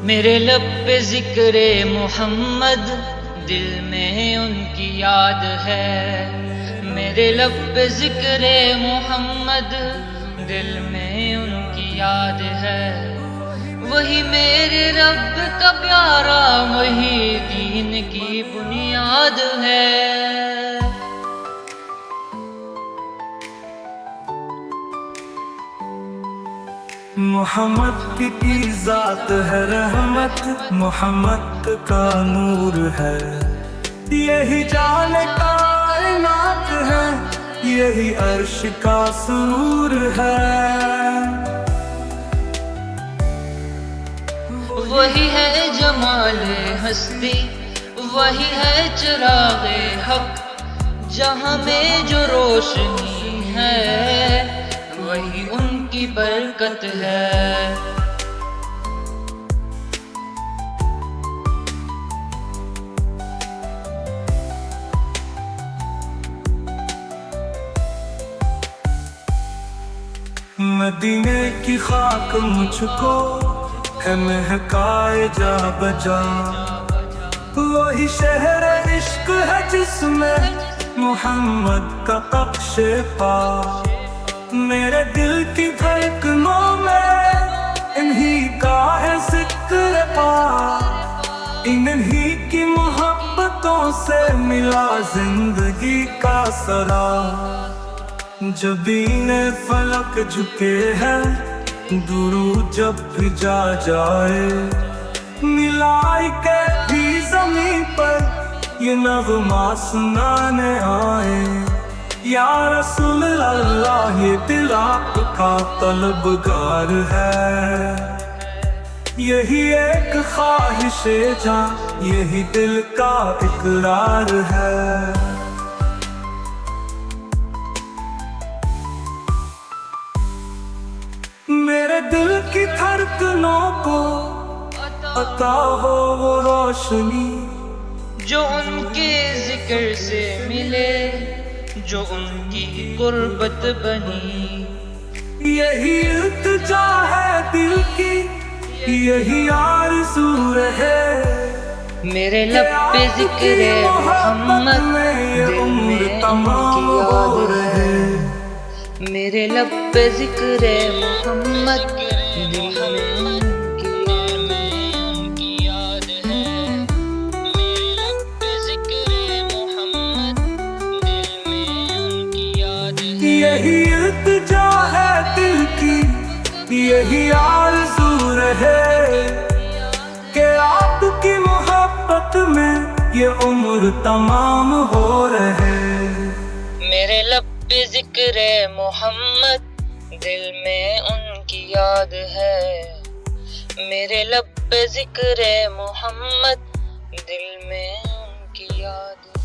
میرے لب پہ ذکر محمد، دل میں ان کی یاد ہے۔ میرے لب پہ ذکر محمد، دل میں ان کی یاد ہے۔ وہی میرے رب کا پیارا، وہی دین کی بنیاد ہے۔ محمد کی ذات ہے رحمت، محمد کا نور ہے، یہی جان کائنات ہے، یہی عرش کا سرور ہے۔ وہی ہے جمال ہستی، وہی ہے چراغ حق، جہاں میں جو روشنی ہے، وہی ان کی برکت ہے۔ مدینے کی خاک مجھ کو ہے مہکائے جا بجا، وہی شہر عشق ہے جس میں محمد کا نقش پا۔ میرے دل کی دھڑکنوں میں انہی کا ہے ذکر پا، انہی کی محبتوں سے ملا زندگی کا سرا۔ جبین فلک جھکے ہیں درود جب بھی جا جائے، ملائکے بھی زمین پر یہ نغمہ سنانے آئے۔ یا رسول اللہ یہ دل آپ کا طلبگار ہے، یہی ایک خواہش جاں یہی دل کا اقرار ہے۔ میرے دل کی دھڑکنوں کو عطا ہو وہ روشنی، جو ان کے ذکر سے ملے، جو ان کی قربت بنی۔ یہی التجا ہے دل کی، یہی آرزو ہے، میرے لب پہ ذکر محمد، دل میں ان کی یاد ہے۔ میرے لب پہ ذکر محمد، دل میں ان کی یاد ہے۔ میرے لب پہ ذکر محمد، دل میں ان کی یاد ہے۔ یہی التجا ہے دل کی، یہی آرزو ہے کہ آپ کی محبت میں یہ عمر تمام ہو رہے۔ میرے لب پہ ذکر محمد، دل میں ان کی یاد ہے۔ میرے لب پہ ذکر محمد، دل میں ان کی یاد ہے۔